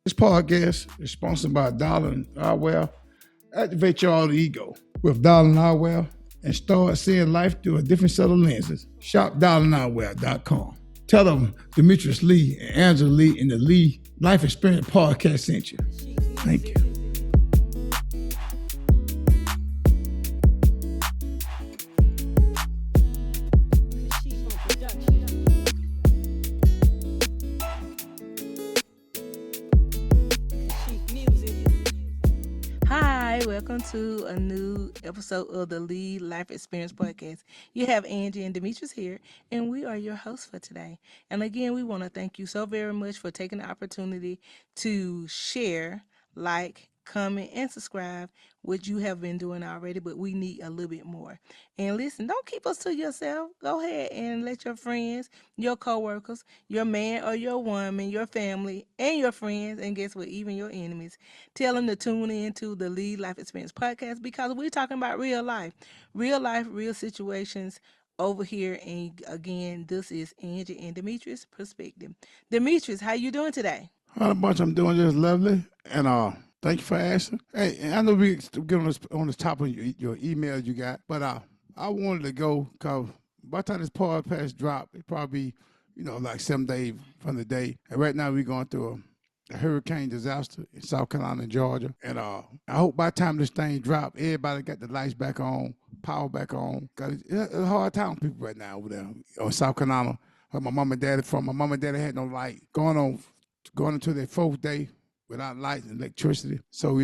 This podcast is sponsored by Darling Eyewear. Activate your alter ego with Darling Eyewear and start seeing life through a different set of lenses. Shop darlingeyewear.com. Tell them Demetrius Lee and Angela Lee in the Lee Life Experience Podcast sent you. Thank you. Welcome to a new episode of the Lead Life Experience Podcast. You have Angie and Demetrius here, and we are your hosts for today. And again, we want to thank you so very much for taking the opportunity to share, like, comment, and subscribe, which you have been doing already, but we need a little bit more. And listen, don't keep us to yourself. Go ahead and let your friends, your coworkers, your man or your woman, your family, and your friends, and guess what, even your enemies, tell them to tune into the Lead Life Experience Podcast because we're talking about real life, real situations over here. And again, this is Angie and Demetrius' perspective. Demetrius, how you doing today? A bunch I'm doing just lovely, and thank you for asking. Hey, I know we get on this top of your email you got, but I wanted to go because by the time this podcast drop, it probably like 7 days from the day. And right now we're going through a hurricane disaster in South Carolina and Georgia, and I hope by the time this thing drop, everybody got the lights back on, power back on. Cause it's a hard time for people right now over there in South Carolina. Where my mom and daddy from. My mom and daddy had no light going into their fourth day without light and electricity. So,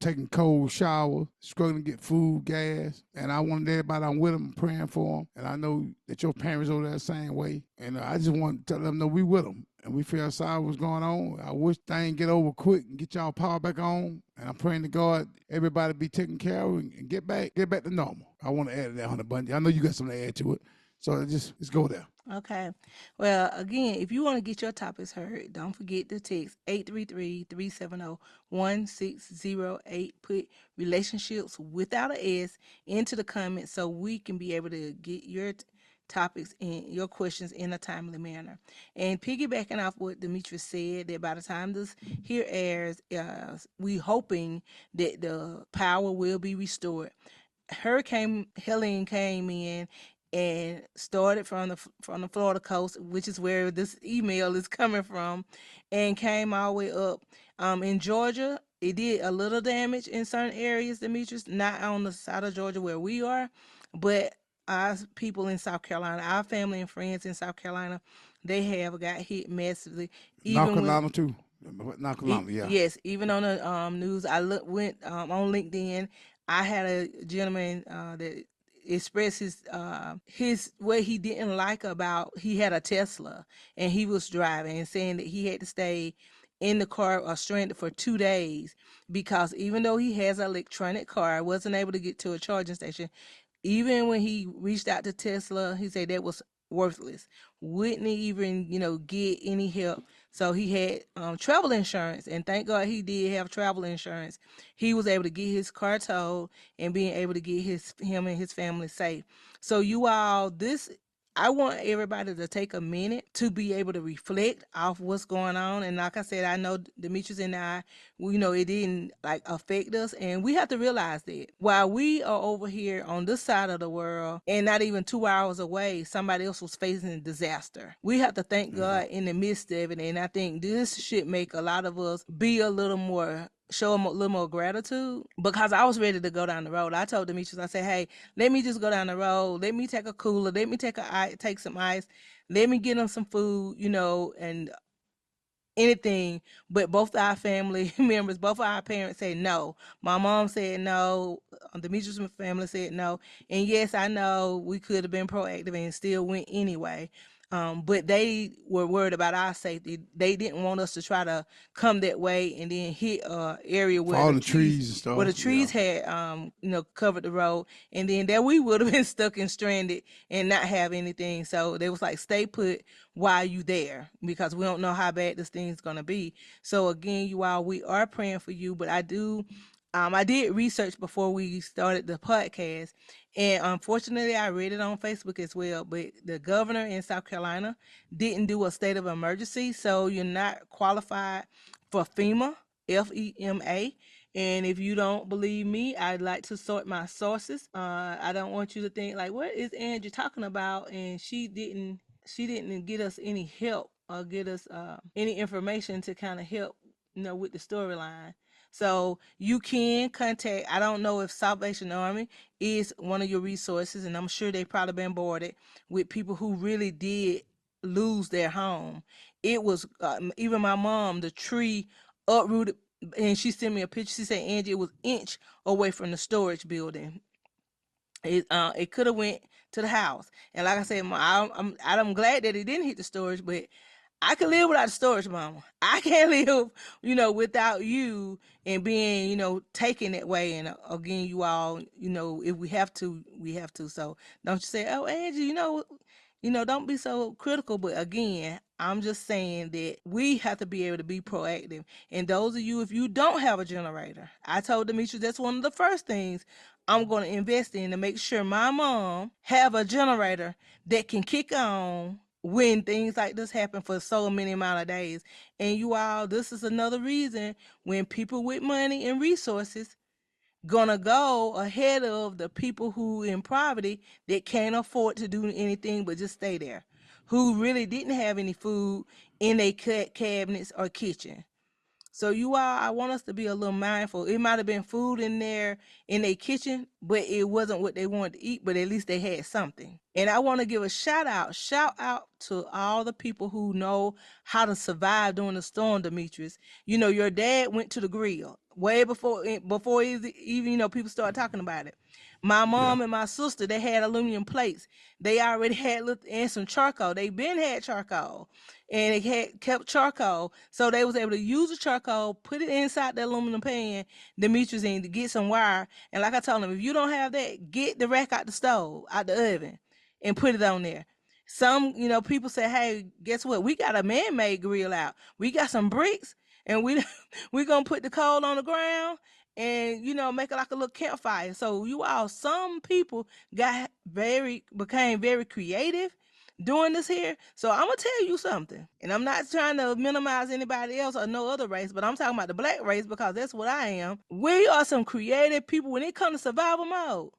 taking cold showers, struggling to get food, gas. And I wanted everybody I'm with them, praying for them. And I know that your parents over there the same way. And I just want to tell them, no, we with them. And we feel sorry what's going on. I wish things get over quick and get y'all power back on. And I'm praying to God, everybody be taken care of and get back to normal. I want to add to that, Hunter Bundy. I know you got something to add to it. So let's go there. Okay. Well, again, if you want to get your topics heard, don't forget to text 833-370-1608. Put relationships without an S into the comments so we can be able to get your topics and your questions in a timely manner. And piggybacking off what Demetrius said, that by the time this here airs, we hoping that the power will be restored. Hurricane Helene came in and started from the Florida coast, which is where this email is coming from, and came all the way up in Georgia. It did a little damage in certain areas, Demetrius, not on the side of Georgia where we are, but our people in South Carolina, our family and friends in South Carolina, they have got hit massively. North Carolina too. North Carolina, yeah. Yes, even on the news, I went on LinkedIn. I had a gentleman that expressed his what he didn't like about, he had a Tesla and he was driving and saying that he had to stay in the car or stranded for 2 days because even though he has an electronic car, wasn't able to get to a charging station. Even when he reached out to Tesla, he said that was worthless. Wouldn't even, get any help. So he had travel insurance, and thank God he did have travel insurance. He was able to get his car towed and being able to get him and his family safe. So you all, I want everybody to take a minute to be able to reflect off what's going on. And like I said, I know Demetrius and I, it didn't affect us. And we have to realize that while we are over here on this side of the world and not even 2 hours away, somebody else was facing a disaster. We have to thank God in the midst of it. And I think this should make a lot of us be a little more, show them a little more gratitude, because I was ready to go down the road. I told Demetrius, I said, hey, let me just go down the road. Let me take a cooler. Let me take some ice. Let me get them some food, and anything. But both our family members, both of our parents said no. My mom said no. Demetrius' family said no. And yes, I know we could have been proactive and still went anyway. But they were worried about our safety. They didn't want us to try to come that way and then hit a area where all the trees and stuff, where the trees had covered the road, and then that we would have been stuck and stranded and not have anything. So they was like, stay put while you there, because we don't know how bad this thing's gonna be. So again, you all, we are praying for you. But I did research before we started the podcast, and unfortunately, I read it on Facebook as well. But the governor in South Carolina didn't do a state of emergency, so you're not qualified for FEMA, FEMA. And if you don't believe me, I'd like to sort my sources. I don't want you to think like, what is Angie talking about? And she didn't get us any help or get us any information to kind of help, with the storyline. So you can contact. I don't know if Salvation Army is one of your resources, and I'm sure they probably been boarded with people who really did lose their home. It was even my mom, the tree uprooted, and she sent me a picture. She said, Angie, it was inch away from the storage building. It could have went to the house, and like I said, I'm glad that it didn't hit the storage, but I can live without storage, mama. I can't live, without you and being, taken that way. And again, you all, if we have to, we have to. So don't you say, oh, Angie, don't be so critical. But again, I'm just saying that we have to be able to be proactive. And those of you, if you don't have a generator, I told Demetri that's one of the first things I'm going to invest in to make sure my mom have a generator that can kick on when things like this happen for so many amount of days. And you all, this is another reason when people with money and resources gonna go ahead of the people who in poverty that can't afford to do anything but just stay there, who really didn't have any food in their cabinets or kitchen. So you all, I want us to be a little mindful. It might have been food in there in their kitchen, but it wasn't what they wanted to eat, but at least they had something. And I want to give a shout out to all the people who know how to survive during the storm, Demetrius. Your dad went to the grill way before even people started talking about it. My Yeah. mom and my sister, they had aluminum plates. They already had and some charcoal. They been had charcoal, and it had kept charcoal, so they was able to use the charcoal, put it inside the aluminum pan, Demetrius, and to get some wire. And like I told them, if you don't have that, get the rack out the stove, out the oven, and put it on there. Some, people say, hey, guess what? We got a man-made grill out. We got some bricks, and we gonna put the coal on the ground and make it like a little campfire. So some people became very creative doing this here. So I'm gonna tell you something, and I'm not trying to minimize anybody else or no other race, but I'm talking about the black race because that's what I am. We are some creative people when it comes to survival mode.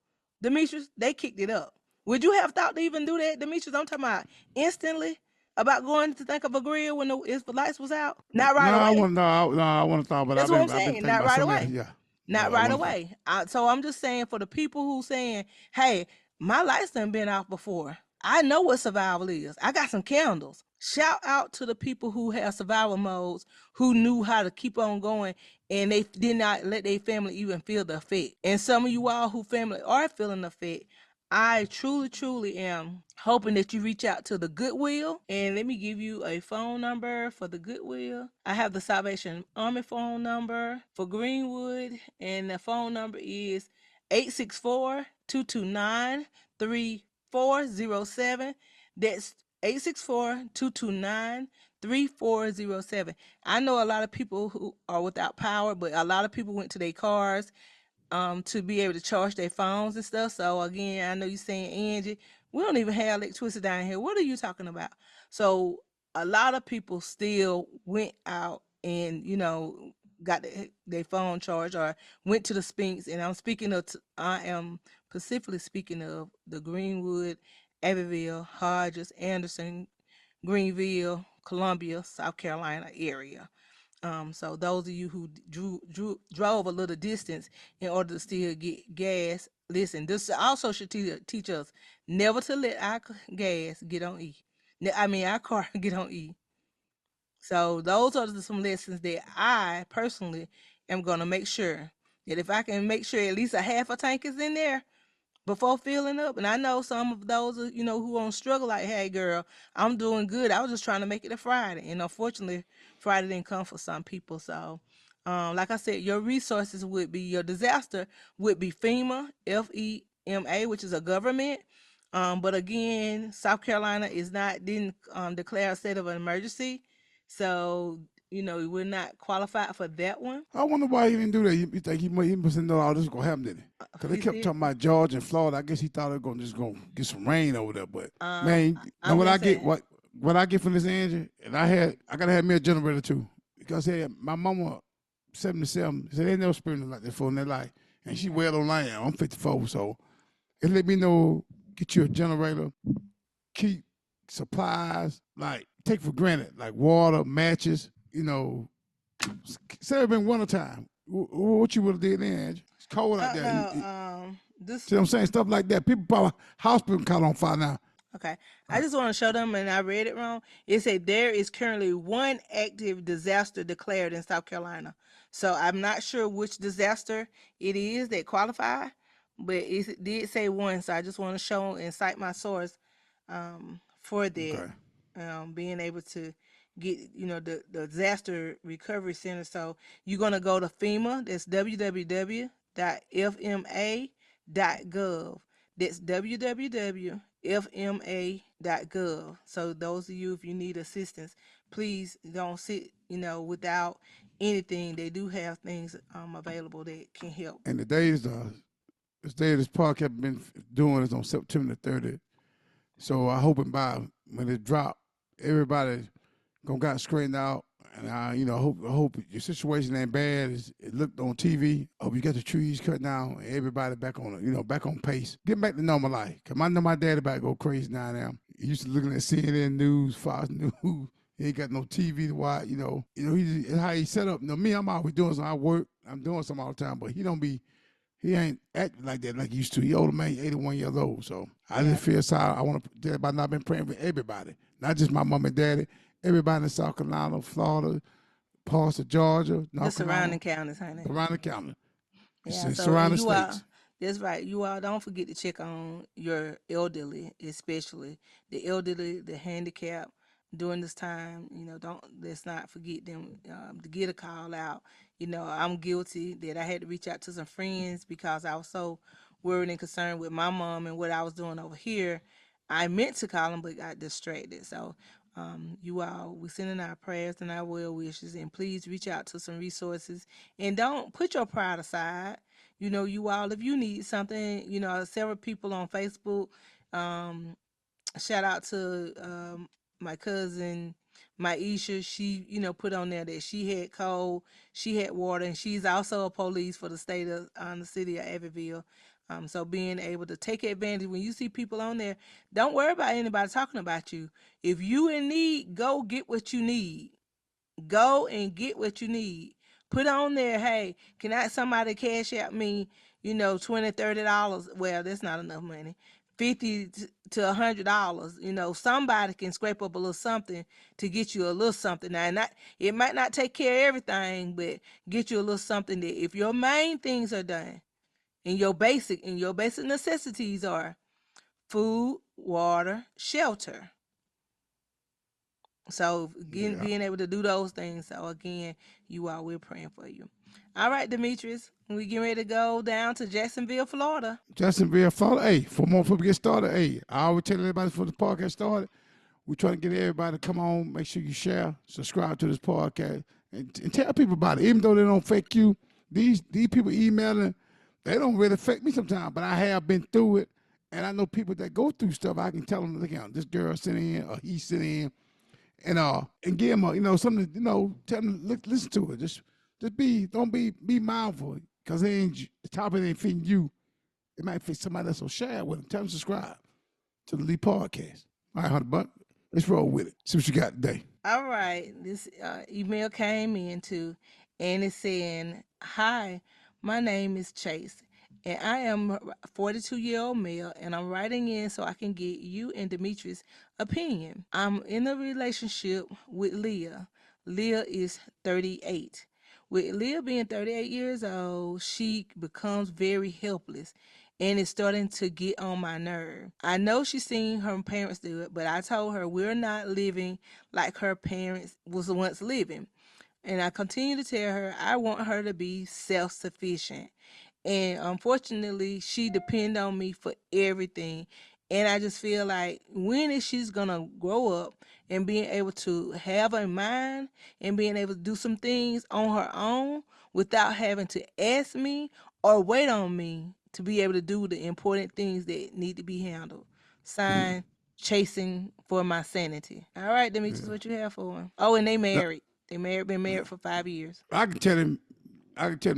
Demetrius, they kicked it up. Would you have thought to even do that, Demetrius? I'm talking about instantly about going to think of a grill when if the lights was out. Not No, right I away. want no, I want to talk about. That's what I'm I've been saying. thinking Not about right something else. away. Yeah, Not I right want to. away. So I'm just saying for the people who saying, hey, my lights done been off before. I know what survival is. I got some candles. Shout out to the people who have survival modes, who knew how to keep on going, and they did not let their family even feel the effect. And some of you all who family are feeling the effect, I truly, truly am hoping that you reach out to the Goodwill. And let me give you a phone number for the Goodwill. I have the Salvation Army phone number for Greenwood, and the phone number is 864-229-3407. That's 864-229-3407. I know a lot of people who are without power, but a lot of people went to their cars to be able to charge their phones and stuff. So again, I know you're saying, Angie, we don't even have electricity down here. What are you talking about? So a lot of people still went out and got their phone charged or went to the Spinks. And I am specifically speaking of the Greenwood, Abbeville, Hodges, Anderson, Greenville, Columbia, South Carolina area. So those of you who drove a little distance in order to still get gas, listen, this also should teach us never to let our gas get on E. Our car get on E. So those are some lessons that I personally am going to make sure that if I can make sure at least a half a tank is in there, before filling up. And I know some of those, who on struggle like, hey, girl, I'm doing good. I was just trying to make it a Friday. And unfortunately, Friday didn't come for some people. So, like I said, your resources would be, your disaster would be FEMA, FEMA, which is a government. But again, South Carolina didn't declare a state of an emergency. So, we're not qualified for that one. I wonder why he didn't do that. You think he must know all this was gonna happen, didn't he? Because they He kept did. talking about Georgia and Florida. I guess he thought it was gonna get some rain over there. But man, I'm what gonna I get say, what I get from this engine, and I gotta have me a generator too. because my mama 77, so they never experienced like that before in their life, and she well on land. I'm 54, so it let me know. Get you a generator, keep supplies, like take for granted, like water, matches. Say it been wintertime. What you would have did then, Angie? It's cold out there. No, this. See what I'm saying? Stuff like that. People probably house been caught on fire now. Okay. I just want to show them, and I read it wrong. It said there is currently one active disaster declared in South Carolina. So I'm not sure which disaster it is that qualify, but it did say one. So I just want to show and cite my source for that, Okay. being able to get, the disaster recovery center. So you're going to go to FEMA. That's www.fma.gov. That's www.fma.gov. So those of you, if you need assistance, please don't sit, without anything. They do have things available that can help. And the days, this day this podcast been doing is on September the 30th. So I hoping by when it drop, everybody gonna got straightened out. And I hope your situation ain't bad. It looked on TV. I hope you got the trees cut down. And everybody back on, back on pace. Get back to normal life. Cause I know my daddy about to go crazy now. He used to looking at CNN News, Fox News. He ain't got no TV to watch. He's how he set up. Me, I'm always doing something. I work. I'm doing something all the time. But he ain't acting like that like he used to. He older man, 81 years old. So I just feel sorry. I want to everybody not been praying for everybody, not just my mom and daddy. Everybody in South Carolina, Florida, parts of Georgia, The surrounding counties, honey. Surrounding counties. Yeah, so surrounding you all, states. that's right. You all don't forget to check on your elderly, especially the elderly, the handicapped during this time. Let's not forget them to get a call out. I'm guilty that I had to reach out to some friends because I was so worried and concerned with my mom and what I was doing over here. I meant to call them, but got distracted. So, you all, we sending our prayers and our well wishes, and please reach out to some resources and don't put your pride aside. You all, if you need something, several people on Facebook. Um, Shout out to my cousin Maisha. She, put on there that she had cold, she had water, and she's also a police for the state of the city of Abbeville. So being able to take advantage when you see people on there, don't worry about anybody talking about you. If you in need, go get what you need. Go and get what you need. Put on there, hey, can I somebody cash out me, $20, $30? Well, that's not enough money. 50 to $100. Somebody can scrape up a little something to get you a little something. Now, it might not take care of everything, but get you a little something that if your main things are done and your basic necessities are food, water, shelter. So being able to do those things. So again, you all, we're praying for you. All right, Demetrius, we get ready to go down to Jacksonville, Florida. Jacksonville, Florida. Hey, for more people get started, hey, I always tell everybody before the podcast started, we trying to get everybody to come on. Make sure you share, subscribe to this podcast, and tell people about it. Even though they don't fake you, these people emailing, they don't really fake me sometimes. But I have been through it, and I know people that go through stuff. I can tell them, look out, this girl sent in or he sent in, and give them something, tell them listen to it. Just don't be mindful because the topic ain't fitting you. It might fit somebody else. So share it with them. Tell them subscribe to the Lee Podcast. All right, $100. Let's roll with it. See what you got today. All right, this email came in too, and it's saying, "Hi, my name is Chase, and I am a 42-year-old male, and I'm writing in so I can get you and Demetrius' opinion. I'm in a relationship with Leah. Leah is 38. With Leah being 38 years old, she becomes very helpless and it's starting to get on my nerve. I know she's seen her parents do it, but I told her we're not living like her parents was once living. And I continue to tell her I want her to be self-sufficient. And unfortunately, she depend on me for everything. And I just feel like when is she's gonna grow up and being able to have a mind and being able to do some things on her own without having to ask me or wait on me to be able to do the important things that need to be handled. Yeah. Signed, chasing for my sanity. All right, Demetrius, Yeah. what you have for him? Oh, and they That, married. Been married for 5 years. I can tell him,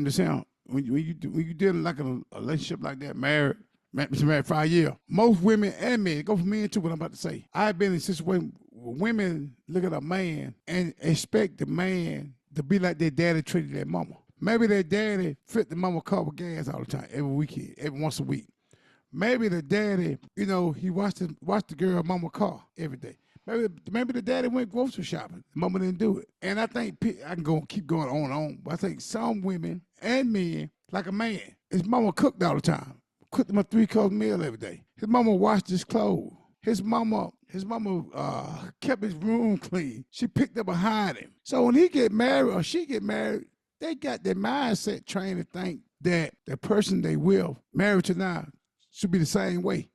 this now. When you dealing like a relationship like that, been married 5 years. Most women and men, go for men too. What I'm about to say, I've been in a situation where women look at a man and expect the man to be like their daddy treated their mama. Maybe their daddy fit the mama car with gas all the time, every weekend, every once a week. Maybe the daddy, he watched the girl mama car every day. Maybe the daddy went grocery shopping. The mama didn't do it. And I think I can keep going on and on. But I think some women and men, like a man, his mama cooked all the time. Cooked him a 3-course meal every day. His mama washed his clothes. His mama kept his room clean. She picked up behind him. So when he get married or she get married, they got their mindset trained to think that the person they will marry to now should be the same way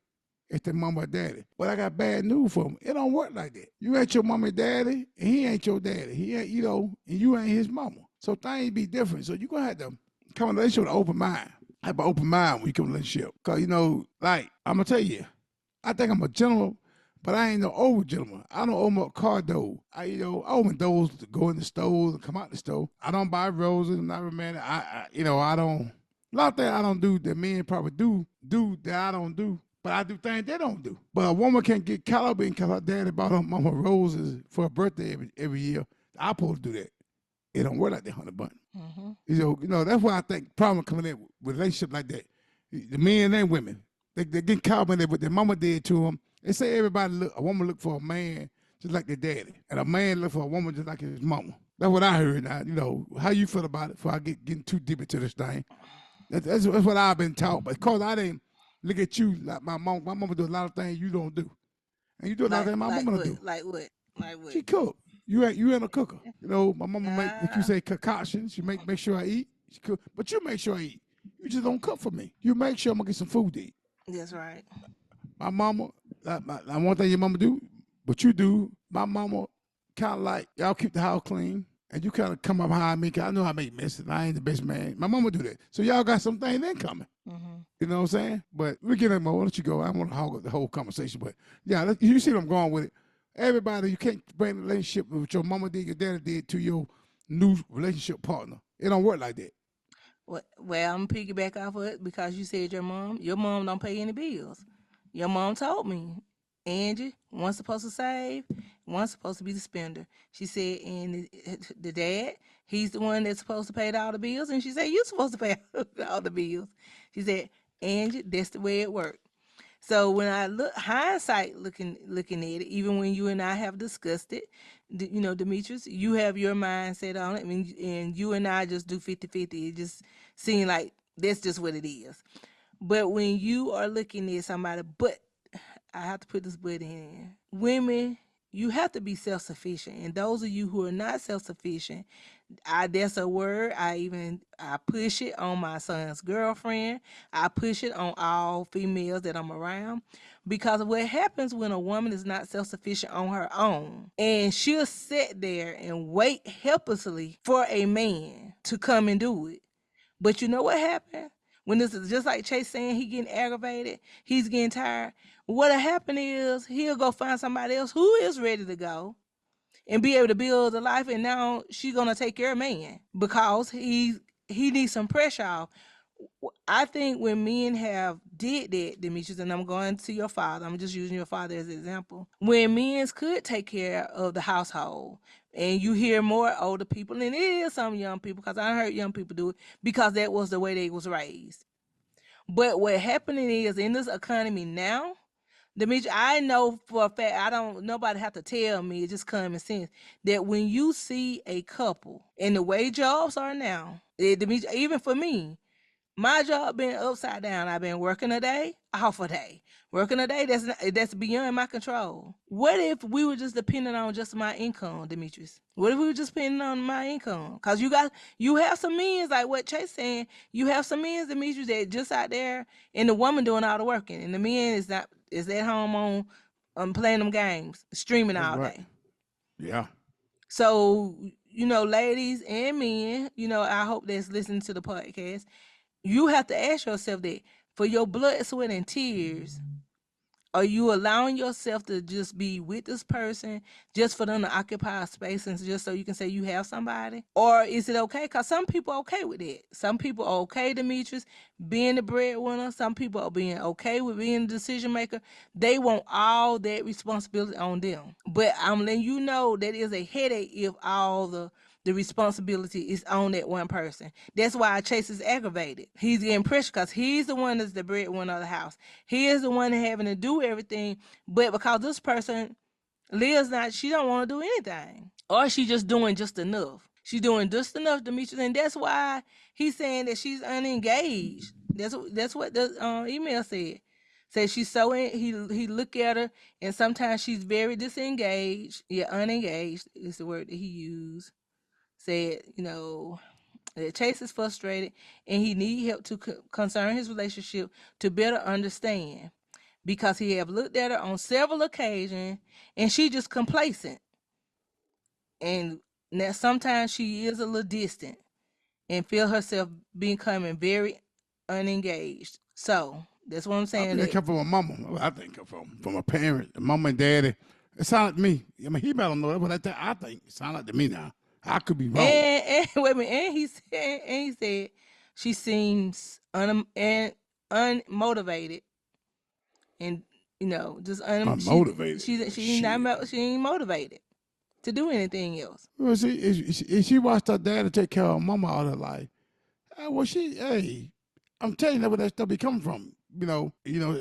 as their mama or daddy. But I got bad news for him. It don't work like that. You ain't your mama and daddy, and he ain't your daddy. He ain't, and you ain't his mama. So things be different. So you're going to have to come in a relationship with an open mind. Have an open mind when you come in a relationship. Because, like, I'm going to tell you, I think I'm a gentleman, but I ain't no over gentleman. I don't open up car door. I open doors to go in the stores and come out the store. I don't buy roses. I'm not romantic. I don't. A lot of things I don't do that men probably do that I don't do. But I do things they don't do. But a woman can't get caught up in because her daddy bought her mama roses for her birthday every year. I supposed to do that. It don't work like that, Honey Bun. Mm-hmm. That's why I think problem coming in with relationships like that. The men and women, they get caught up in what their mama did to them. They say a woman look for a man just like their daddy, and a man look for a woman just like his mama. That's what I heard. Now, how you feel about it? Before I getting too deep into this thing, that's what I've been taught. Because I didn't look at you like my mom. My mama do a lot of things you don't do, and you do a lot of things my mama don't do. Like what? Like what? She cook. You ain't a cooker. My mama make, like you say, concoctions. She make sure I eat. She cook, but you make sure I eat. You just don't cook for me. You make sure I'm gonna get some food to eat. That's right. My mama, one thing your mama do, but you do. My mama kind of like y'all keep the house clean, and you kind of come up behind me. Cause I know I make messes. I ain't the best man. My mama do that. So y'all got some things in common. Mm-hmm. You know what I'm saying? But we get in more. I'll let you go. I don't want to hog up the whole conversation, but yeah, you see where I'm going with it. Everybody, you can't bring a relationship with your mama did, your daddy did to your new relationship partner. It don't work like that. Well, I'm gonna piggyback off of it because you said your mom don't pay any bills. Your mom told me, Angie, one's supposed to save, one's supposed to be the spender. She said, and the dad, he's the one that's supposed to pay all the bills, and she said, you're supposed to pay all the bills. She said, Angie, that's the way it worked. So when I hindsight looking at it, even when you and I have discussed it, Demetrius, you have your mindset on it. And you and I just do 50-50. It just seems like that's just what it is. But when you are looking at somebody, but I have to put this but in, women, you have to be self-sufficient. And those of you who are not self-sufficient, that's a word. I push it on my son's girlfriend. I push it on all females that I'm around, because what happens when a woman is not self-sufficient on her own, and she'll sit there and wait helplessly for a man to come and do it. But you know what happened? When this is just like Chase saying, he getting aggravated, he's getting tired. What'll happen is he'll go find somebody else who is ready to go and be able to build a life, and now she's gonna take care of man because he needs some pressure off. I think when men have did that, Demetrius, and I'm going to your father, I'm just using your father as an example. When men could take care of the household, and you hear more older people, and it is some young people, because I heard young people do it because that was the way they was raised. But what happening is in this economy now, Demetri, I know for a fact, nobody have to tell me, it's just common sense, that when you see a couple and the way jobs are now, Demetri, even for me, my job been upside down. I've been working a day, off a day. Working a day, that's beyond my control. What if we were just depending on just my income, Demetrius? What if we were just depending on my income? Because you have some men, like what Chase saying, you have some men, Demetrius, that just out there, and the woman doing all the working, and the man is at home on playing them games, streaming That's all right. day. Yeah. So, ladies and men, I hope that's listening to the podcast. You have to ask yourself that for your blood, sweat, and tears, Are you allowing yourself to just be with this person just for them to occupy a space and just so you can say you have somebody? Or is it okay? Because some people are okay with it. Some people are okay, Demetrius, being the breadwinner. Some people are being okay with being the decision maker. They want all that responsibility on them. But I'm letting you know that is a headache if all the responsibility is on that one person. That's why Chase is aggravated. He's getting pressure because he's the one that's the breadwinner of the house. He is the one having to do everything. But because this person, Leah's not, she don't want to do anything. Or she just doing just enough. She's doing just enough, Demetrius. And that's why he's saying that she's unengaged. That's what the email said. Said she's so he look at her and sometimes she's very disengaged. Yeah, unengaged is the word that he used. Said, that Chase is frustrated and he need help to concern his relationship to better understand because he have looked at her on several occasions and she just complacent. And now sometimes she is a little distant and feel herself becoming very unengaged. So that's what I'm I saying. think it come from a mama. I think it come from a parent, a mama and daddy. It sound like to me. I mean, he better know that, but I think it sound like to me now. I could be wrong. And wait a minute, and he said she seems unmotivated and just Unmotivated. she ain't motivated to do anything else. Well, see, if she watched her dad to take care of her mama all her life, well, I'm telling you that where that stuff be coming from.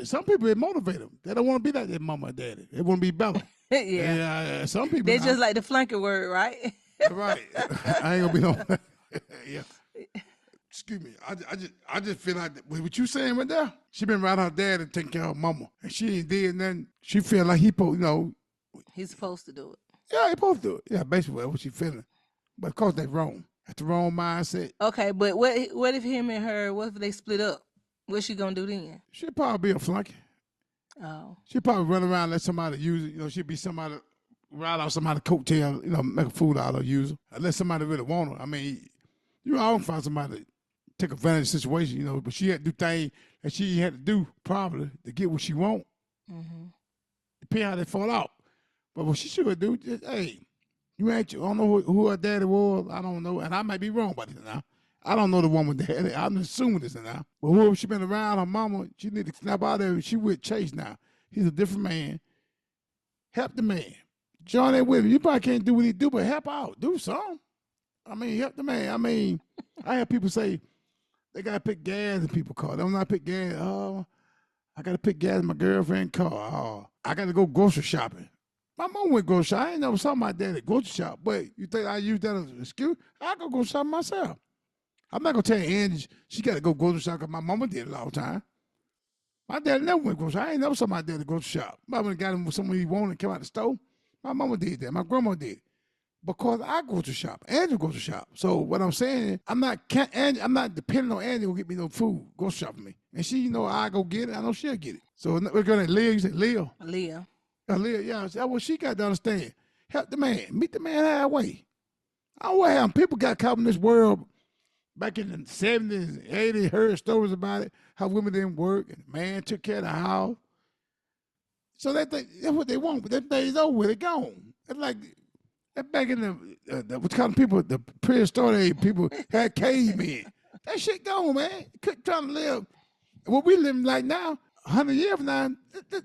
Some people it motivate them. They don't want to be like their mama or daddy. They want to be better. Yeah. And, some people They just like the flanker word, right? right. I ain't gonna be no. Yeah. Excuse me. I just feel like what you saying right there. She been around her dad and taking care of her mama, and she ain't did nothing. She feel like he's supposed to do it. Yeah, he supposed to do it. Yeah, basically that's what she feeling. But of course they wrong. That's the wrong mindset. Okay, but what if him and her? What if they split up? What's she gonna do then? She'll probably be a flunky. Oh. She'll probably run around and let somebody use it. She'll be somebody ride out somebody's coattail. Make a fool out of her, use her. Unless somebody really want her. I mean, you always find somebody to take advantage of the situation. But she had to do things that she had to do probably to get what she want. Mm-hmm. Depending how they fall out. But what she should do, just, hey, I don't know who her daddy was. I don't know. And I might be wrong about this now. I don't know the woman daddy. I'm assuming this now. But whoever she been around, her mama, she need to snap out of there. She with Chase now. He's a different man. Help the man. Join that with him. You probably can't do what he do, but help out. Do something. I mean, help the man. I mean, I have people say they got to pick gas in people's car. They don't not pick gas. Oh, I got to pick gas in my girlfriend's car. Oh, I got to go grocery shopping. My mom went grocery shopping. I ain't never saw my dad at grocery shop, but you think I use that as an excuse? I go shopping myself. I'm not going to tell Angie she got to go grocery shop because my mama did it all the time. My dad never went grocery shop. I ain't never saw my dad at grocery shop. My mama got him something he wanted and came out the store. My mama did that. My grandma did. Because I go to shop. Angie goes to shop. So what I'm saying is, I'm not depending on Angie to get me no food. Go shop for me. And she, I go get it. I know she'll get it. So we're going to Leah. You say Leah? Leah. Leah, yeah. That's what she got to understand. Help the man. Meet the man halfway. I don't know how people got caught in this world back in the 70s and 80s, heard stories about it, how women didn't work and the man took care of the house. So they think that's what they want, but that day's over with. It gone. It's like that back in the what kind of people, the prehistoric people had cavemen. That shit gone, man. Trying to live. What we living like now, 100 years from now,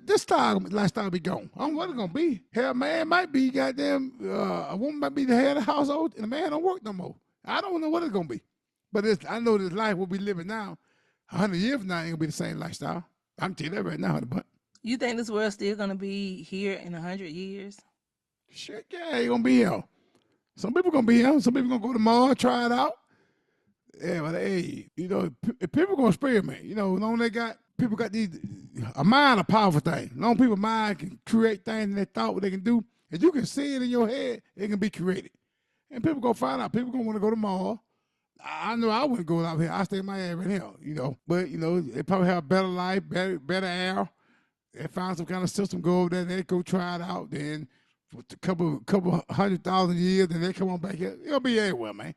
this lifestyle be gone. I don't know what it's going to be. Hell, man might be goddamn, a woman might be the head of the household, and the man don't work no more. I don't know what it's going to be. But I know this life what we living now, 100 years from now ain't going to be the same lifestyle. I'm telling you that right now. But you think this world's still going to be here in 100 years? Shit, yeah, it's going to be here. Some people going to be here. Some people going to go to Mars, try it out. Yeah, but hey, people going to experiment. Long they got, people got a mind, a powerful thing. Long people mind can create things they thought what they can do. If you can see it in your head, it can be created. And people going to find out. People going to want to go to Mars. I know I wouldn't go out here. I stay in my area right here, But, they probably have a better life, better air. They find some kind of system, go over there, and they go try it out. Then for a couple 100,000 years, then they come on back here. It'll be everywhere, man.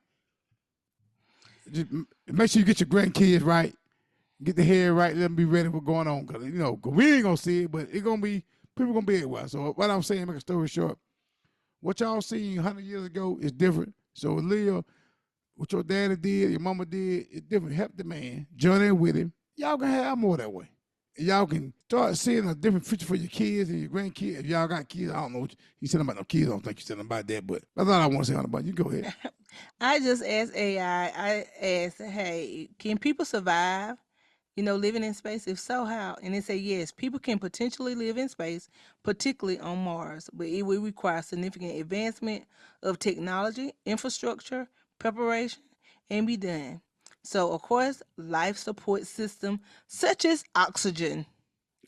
Just make sure you get your grandkids right. get the head right, let them be ready for going on. Cause we ain't gonna see it, but it gonna be people gonna be everywhere. So what I'm saying, make a story short, what y'all seen 100 years ago is different. So Leah, what your daddy did, your mama did, it's different. Help the man, join in with him. Y'all can have more that way. And y'all can start seeing a different future for your kids and your grandkids. If y'all got kids, I don't know what you said about no kids. I don't think you said about that, but that's all I want to say on about. You go ahead. I just asked AI, I asked, hey, can people survive, living in space? If so, how? And it said, yes, people can potentially live in space, particularly on Mars, but it will require significant advancement of technology, infrastructure, preparation, and be done. So, of course, life support system such as oxygen.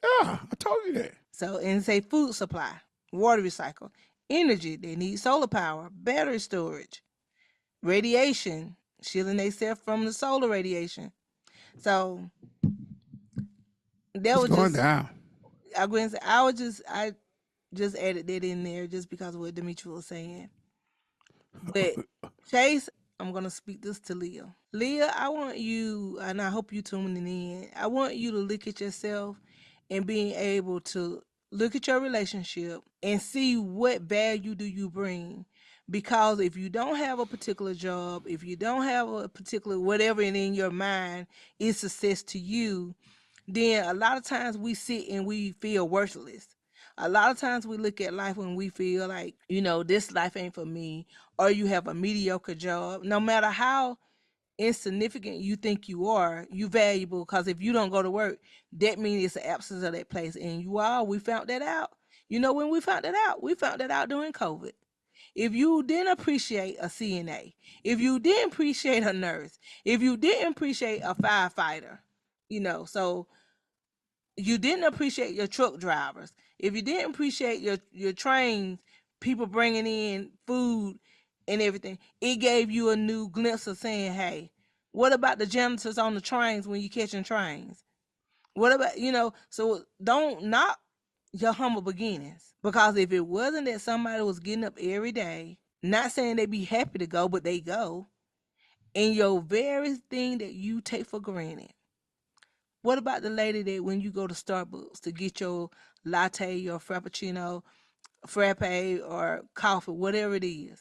Yeah, I told you that. So, and say food supply, water recycle, energy, they need solar power, battery storage, radiation, shielding themselves from the solar radiation. So that It's was going just down. I just added that in there just because of what Dimitri was saying. But Chase, I'm gonna speak this to Leah. Leah, I want you, and I hope you tuning in. I want you to look at yourself and being able to look at your relationship and see what value do you bring. Because if you don't have a particular job, if you don't have a particular whatever in your mind is success to you, then a lot of times we sit and we feel worthless. A lot of times we look at life when we feel like, this life ain't for me, or you have a mediocre job. No matter how insignificant you think you are, you valuable, because if you don't go to work, that means it's the absence of that place. And we found that out. When we found that out? We found that out during COVID. If you didn't appreciate a CNA, if you didn't appreciate a nurse, if you didn't appreciate a firefighter, so you didn't appreciate your truck drivers, if you didn't appreciate your trains, people bringing in food and everything, it gave you a new glimpse of saying, hey, what about the janitors on the trains when you catching trains? What about, so don't knock your humble beginnings, because if it wasn't that somebody was getting up every day, not saying they be happy to go, but they go, and your very thing that you take for granted. What about the lady that when you go to Starbucks to get your latte, your frappuccino, frappe, or coffee, whatever it is,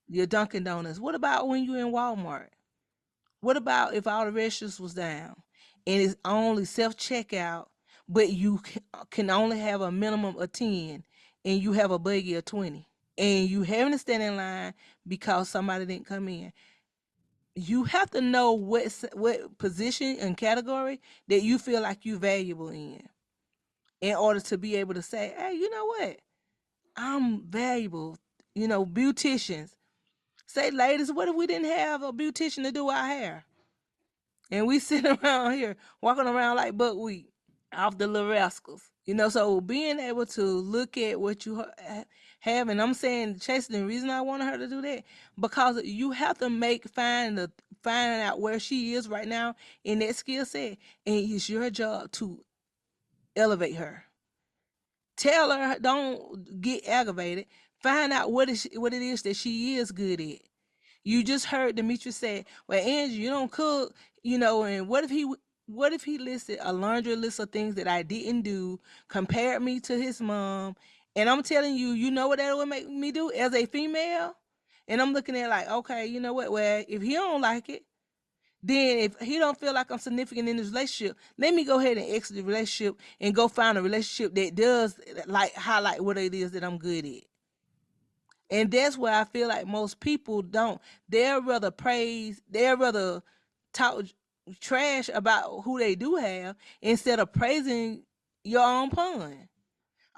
your Dunkin' Donuts? What about when you're in Walmart? What about if all the registers was down and it's only self checkout, but you can only have a minimum of 10 and you have a buggy of 20 and you having to stand in line because somebody didn't come in? You have to know what position and category that you feel like you valuable in order to be able to say, hey, you know what? I'm valuable. Beauticians. Say, ladies, what if we didn't have a beautician to do our hair? And we sit around here walking around like buckwheat off the little rascals. So being able to look at what you have, and I'm saying, Chase, the reason I wanted her to do that, because you have to find out where she is right now in that skill set, and it's your job to elevate her. Tell her, don't get aggravated. Find out what it is that she is good at. You just heard Demetrius say, well, Angie, you don't cook, and what if he listed a laundry list of things that I didn't do, compared me to his mom, and I'm telling you, you know what that would make me do as a female? And I'm looking at like, okay, you know what? Well, if he don't like it, then if he don't feel like I'm significant in this relationship, let me go ahead and exit the relationship and go find a relationship that does like highlight what it is that I'm good at. And that's where I feel like most people don't. They'd rather talk trash about who they do have instead of praising your own pun.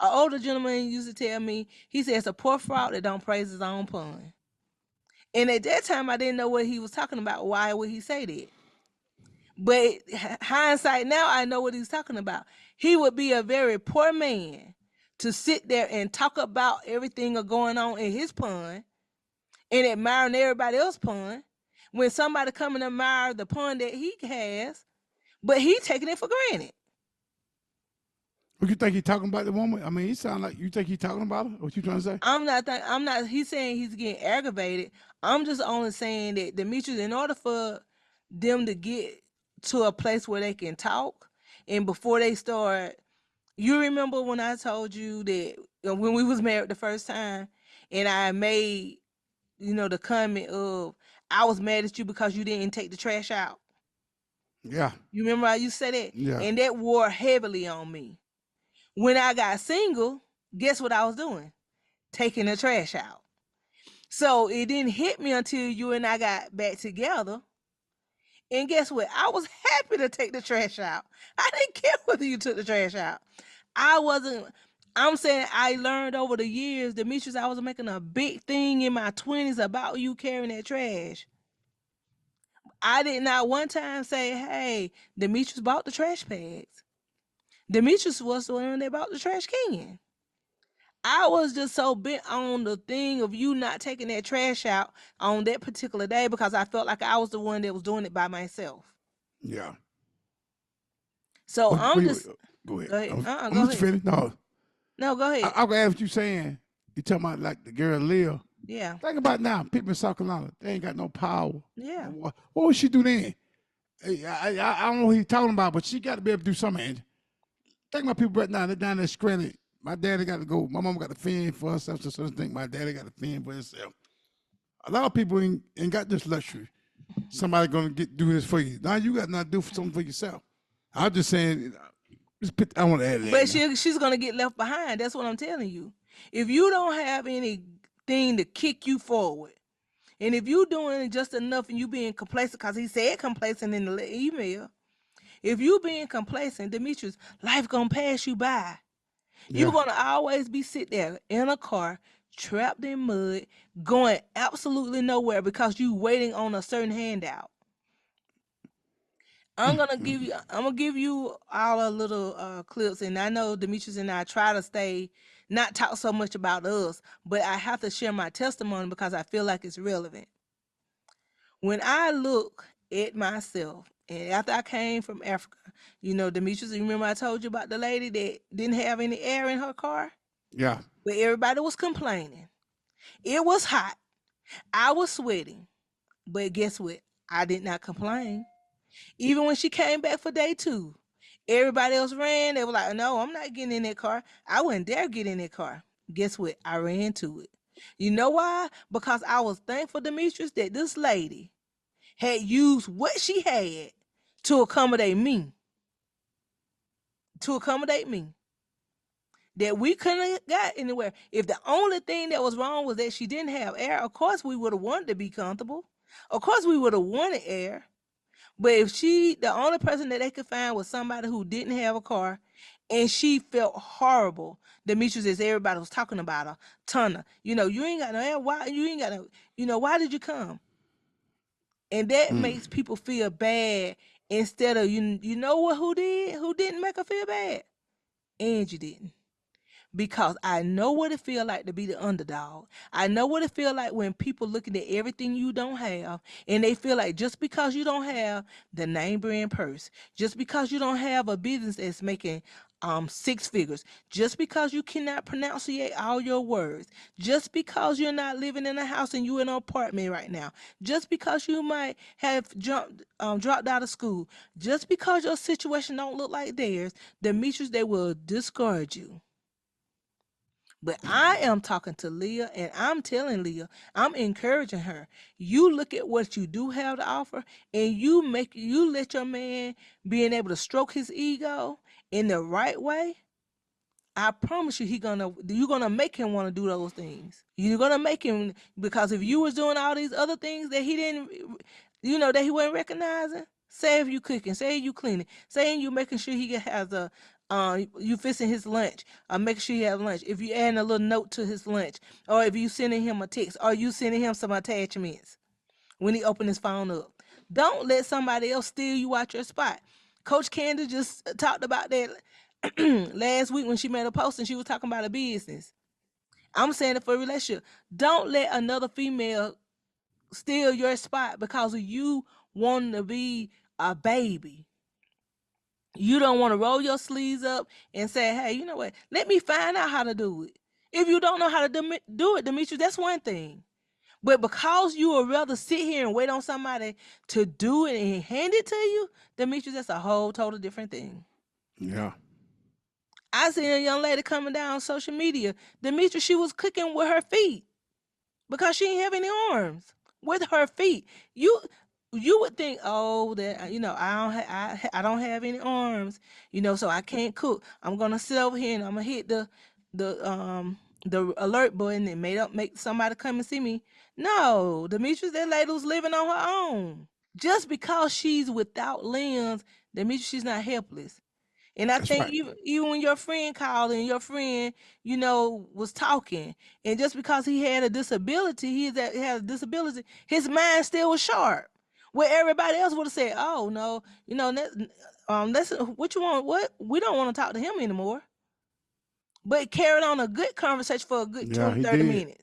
An older gentleman used to tell me, he says, it's a poor fraud that don't praise his own pun. And at that time, I didn't know what he was talking about. Why would he say that? But hindsight now, I know what he's talking about. He would be a very poor man to sit there and talk about everything going on in his pun and admiring everybody else's pun, when somebody come and admire the pun that he has, but he taking it for granted. What you think he talking about the woman? I mean, he sound like you think he talking about her. What you trying to say? I'm not. He's saying he's getting aggravated. I'm just only saying that Demetrius, in order for them to get to a place where they can talk, and before they start, you remember when I told you that when we was married the first time, and I made the comment of I was mad at you because you didn't take the trash out. Yeah. You remember how you said that, Yeah. and that wore heavily on me. When I got single, guess what I was doing? Taking the trash out. So it didn't hit me until you and I got back together. And guess what? I was happy to take the trash out. I didn't care whether you took the trash out. I wasn't. I'm saying I learned over the years, Demetrius, I was making a big thing in my 20s about you carrying that trash. I did not one time say, hey, Demetrius bought the trash bags. Demetrius was the one that bought the trash can. I was just so bent on the thing of you not taking that trash out on that particular day because I felt like I was the one that was doing it by myself. Yeah. So What, I'm what, just go ahead. go ahead. I'm Go let you ahead. finish. No, No, go ahead. I'm gonna ask what you saying. You talking about like the girl Leah? Yeah. Think about now, people in South Carolina, they ain't got no power. Yeah. What would she do then? Hey, I don't know what he's talking about, but she got to be able to do something. Angie. Think about people right now, they're down there scrambling. My daddy got to go. My mom got to fend for herself. So certain thing, my daddy got to fend for himself. A lot of people ain't got this luxury. Somebody gonna do this for you. Now you got to do something for yourself. I'm just saying. I want to add that. But she's gonna get left behind. That's what I'm telling you. If you don't have anything to kick you forward, and if you doing just enough and you being complacent, because he said complacent in the email, if you being complacent, Demetrius, life gonna pass you by. You're gonna always be sit there in a car, trapped in mud, going absolutely nowhere because you waiting on a certain handout. I'm gonna give you all a little clips, and I know Demetrius and I try to stay not talk so much about us, but I have to share my testimony because I feel like it's relevant. When I look at myself, and after I came from Africa, Demetrius, you remember I told you about the lady that didn't have any air in her car? Yeah. But everybody was complaining. It was hot. I was sweating. But guess what? I did not complain. Even when she came back for day 2, everybody else ran. They were like, no, I'm not getting in that car. I wouldn't dare get in that car. Guess what? I ran to it. You know why? Because I was thankful, Demetrius, that this lady had used what she had to accommodate me. To accommodate me. That we couldn't have got anywhere. If the only thing that was wrong was that she didn't have air, of course we would have wanted to be comfortable. Of course we would have wanted air. But if the only person that they could find was somebody who didn't have a car, and she felt horrible. Demetrius, as everybody was talking about her, Tana, you ain't got no air. Why you ain't got no? Why did you come? And that makes people feel bad instead of you know what who did? Who didn't make her feel bad? Angie didn't. Because I know what it feel like to be the underdog. I know what it feel like when people looking at everything you don't have, and they feel like just because you don't have the name brand purse, just because you don't have a business that's making 6 figures, just because you cannot pronunciate all your words, just because you're not living in a house and you in an apartment right now, just because you might have dropped out of school, just because your situation don't look like theirs, Demetrius, they will discourage you. But I am talking to Leah, and I'm telling Leah, I'm encouraging her. You look at what you do have to offer, and you let your man being able to stroke his ego in the right way. I promise you, you're gonna make him want to do those things. You're gonna make him, because if you was doing all these other things that he didn't, that he wasn't recognizing. Say if you cooking, say you cleaning, say you making sure he has you fixing his lunch, or make sure he have lunch. If you adding a little note to his lunch, or if you sending him a text, or you sending him some attachments when he open his phone up. Don't let somebody else steal you out your spot. Coach Candace just talked about that last week when she made a post and she was talking about a business. I'm saying it for a relationship. Don't let another female steal your spot because of you wanting to be a baby. You don't want to roll your sleeves up and say, hey, you know what? Let me find out how to do it. If you don't know how to do it, Demetrius, that's one thing. But because you would rather sit here and wait on somebody to do it and hand it to you, Demetrius, that's a whole total different thing. Yeah. I seen a young lady coming down social media. Demetrius, she was cooking with her feet because she didn't have any arms. With her feet, you would think, oh, that I don't have any arms, so I can't cook. I'm gonna sit over here and I'm gonna hit the alert button and make somebody come and see me. No, Demetrius, that lady was living on her own. Just because she's without limbs, Demetrius, she's not helpless. And I That's think right. even when your friend called and your friend, was talking, and just because he had a disability, had a disability, his mind still was sharp. Where everybody else would have said, "Oh no, that's what you want. What we don't want to talk to him anymore." But carried on a good conversation for a good Yeah, 20, he 30 did. minutes,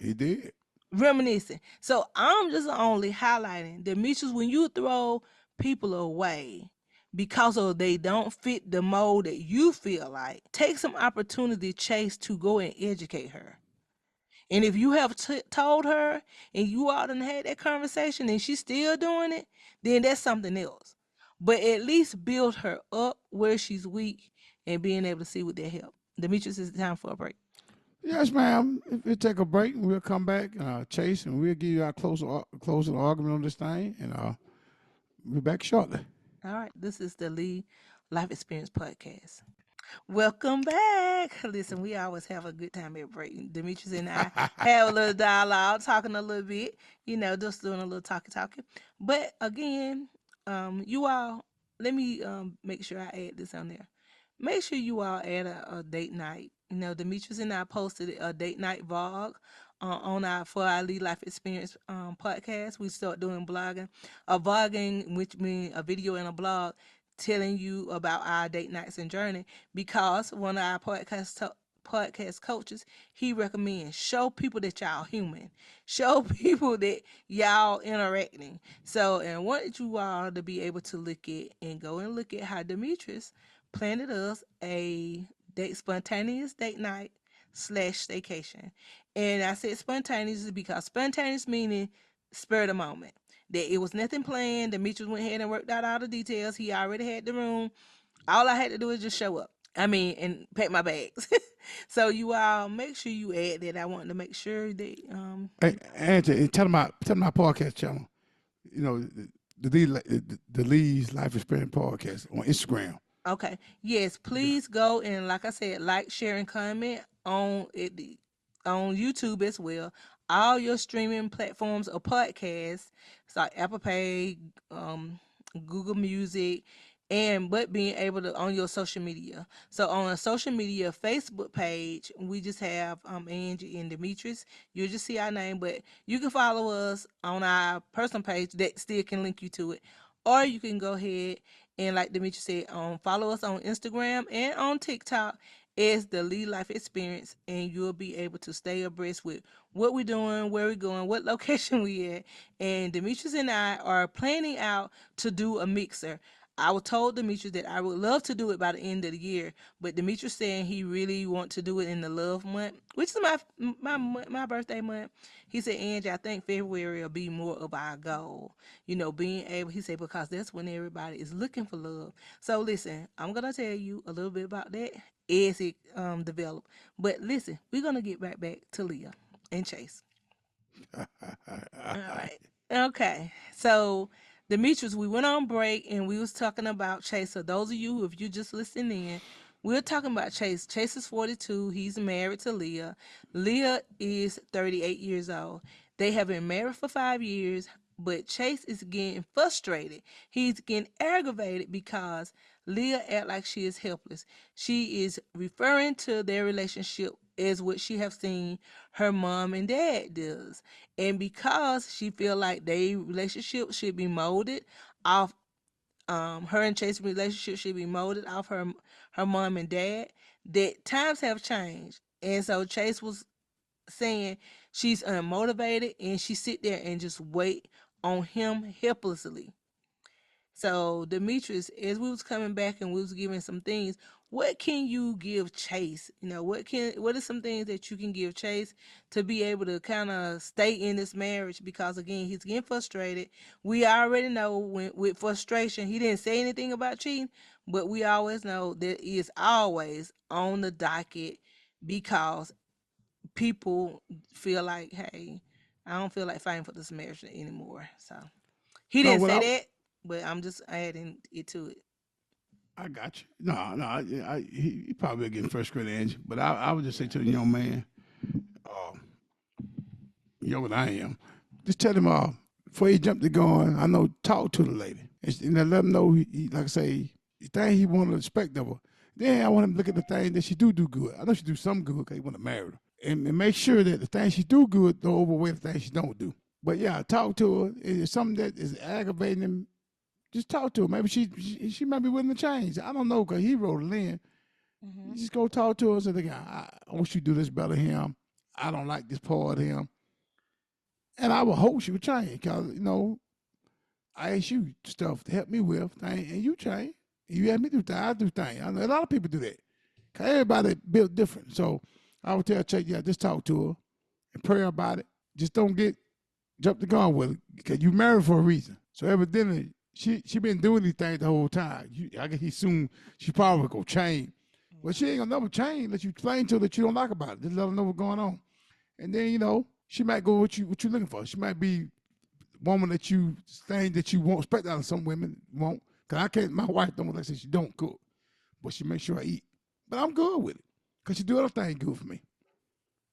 He did. reminiscing. So I'm just only highlighting that, Demetrius, when you throw people away because of they don't fit the mold that you feel like, take some opportunity, Chase, to go and educate her. And if you have told her and you all done had that conversation and she's still doing it, then that's something else. But at least build her up where she's weak and being able to see with their help. Demetrius, it's time for a break. Yes, ma'am. If we take a break, we'll come back, Chase, and we'll give you our closing argument on this thing, and we'll be back shortly. All right, this is the Lee Life Experience Podcast. Welcome back. Listen, we always have a good time at break. Demetrius and I have a little dialogue, talking a little bit, just doing a little talking. But again, you all, let me make sure I add this on there. Make sure you all add a date night. Demetrius and I posted a date night vlog on our for our Lee Life Experience podcast. We start doing blogging, vlogging, which means a video and a blog telling you about our date nights and journey, because one of our podcast coaches, he recommends show people that y'all human, show people that y'all interacting. So, and I want you all to be able to look at and go and look at how Demetrius planted us a spontaneous date night slash staycation. And I said spontaneous because spontaneous meaning spur of the moment, that it was nothing planned. Demetrius went ahead and worked out all the details. He already had the room. All I had to do is just show up. I mean, and pack my bags. So you all make sure you add that. I want to make sure that Hey, Angie, tell them our podcast channel. You know, the Lee's Life Experience podcast on Instagram. okay. Yes, please go and, like I said, like, share, and comment on it on YouTube as well. All your streaming platforms or podcasts, it's like Apple Pay, Google Music, and but being able to on your social media. So on a social media Facebook page, we just have Angie and Demetrius. You'll just see our name, but you can follow us on our personal page that still can link you to it. Or you can go ahead and, like Demetrius said, follow us on Instagram and on TikTok as the Lee Life Experience, and you'll be able to stay abreast with what we're doing, where we're going, what location we at. And Demetrius and I are planning out to do a mixer. I was told Demetrius that I would love to do it by the end of the year, but Demetrius saying he really want to do it in the love month, which is my birthday month. He said, Angie, I think February will be more of our goal. Being able, he said, because that's when everybody is looking for love. So listen, I'm gonna tell you a little bit about that as it develop. But listen, we're gonna get back to Leah and Chase. All right. Okay. So, Demetrius, we went on break and we was talking about Chase. So those of you, if you just listening in, we're talking about Chase. Chase is 42. He's married to Leah. Leah is 38 years old. They have been married for 5 years, but Chase is getting frustrated. He's getting aggravated because Leah act like she is helpless. She is referring to their relationship as what she have seen her mom and dad does. And because she feel like their relationship should be molded off, her and Chase's relationship should be molded off her mom and dad, that times have changed. And so Chase was saying she's unmotivated and she sit there and just wait on him helplessly. So Demetrius, as we was coming back and we was giving some things, what can you give Chase? What are some things that you can give Chase to be able to kind of stay in this marriage? Because again, he's getting frustrated. We already know when with frustration, he didn't say anything about cheating, but we always know that he is always on the docket because people feel like, hey, I don't feel like fighting for this marriage anymore. So he No, didn't what say that, but I'm just adding it to it. I got you. No, no, he probably getting frustrated, Angie. But I would just say to the young man, uh, you know what I am. Just tell him, before he jump the gun, I know, talk to the lady. And then let him know, like I say, the thing he want to respect of her. Then I want him to look at the thing that she do good. I know she do some good because he want to marry her. And make sure that the things she do good don't overweigh the things she don't do. But yeah, talk to her. If it's something that is aggravating him, just talk to her. Maybe she might be willing to change. I don't know because he wrote it in. You Hmm. just go talk to her and say, I wish you do this better him. I don't like this part of him. And I would hope she would change because, I ask you stuff to help me with things, and you change. You ask me to do things, I do things. I know a lot of people do that. Because everybody built different. So I would tell Chuck, yeah, just talk to her and pray about it. Just don't jump the gun with it because you married for a reason. So evidently, she been doing these things the whole time. I guess he assumed she probably gonna change. Well, she ain't gonna never change unless you explain to her that you don't like about it. Just let her know what's going on. And then, she might go what you looking for. She might be woman that you think that you won't expect out of some women won't. Cause I can't. My wife don't like I said she don't cook, but she makes sure I eat. But I'm good with it, cause she do other things good for me.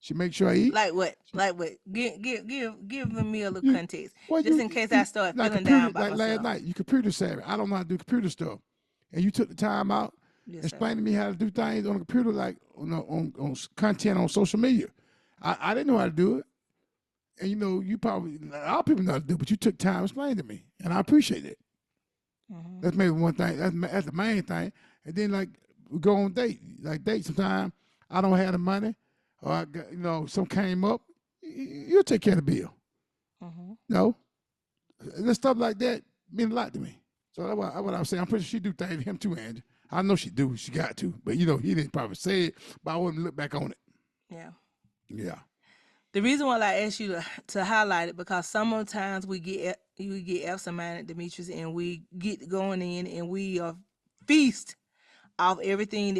She makes sure I eat. Like what? She, Like what? Give me a little you, context, well, just in case I you start like feeling down computer about like last myself. night. You computer savvy. I don't know how to do computer stuff, and you took the time out Yes, sir. explaining to me how to do things on the computer, like on content on social media. I didn't know how to do it. And you probably a lot of people know how to do it, but you took time to explain to me, and I appreciate it. Hmm. That's maybe one thing. That's the main thing. And then like we go on date. Sometimes I don't have the money, or I got, some came up. You'll take care of the bill. Hmm. No, and stuff like that mean a lot to me. So that's what I'm saying. I'm pretty sure she do things to him too, Angie. I know she do. She got to, but he didn't probably say it. But I wouldn't look back on it. Yeah. Yeah. The reason why I asked you to highlight it because sometimes we get absent-minded, Demetrius, and we get going in and we feast off everything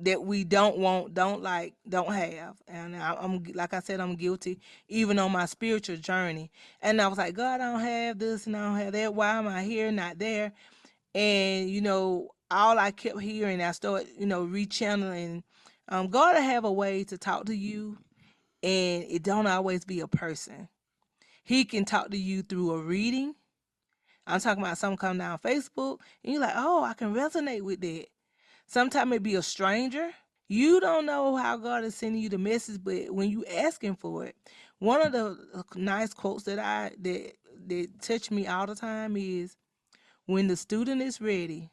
that we don't want, don't like, don't have. And I'm like I said, I'm guilty even on my spiritual journey. And I was like, God, I don't have this and I don't have that. Why am I here, not there? And all I kept hearing, I started, rechanneling. God will have a way to talk to you, and it don't always be a person. He can talk to you through a reading. I'm talking about something come down Facebook, and you're like, oh, I can resonate with that. Sometimes it be a stranger. You don't know how God is sending you the message, but when you asking for it, one of the nice quotes that touch me all the time is, "When the student is ready,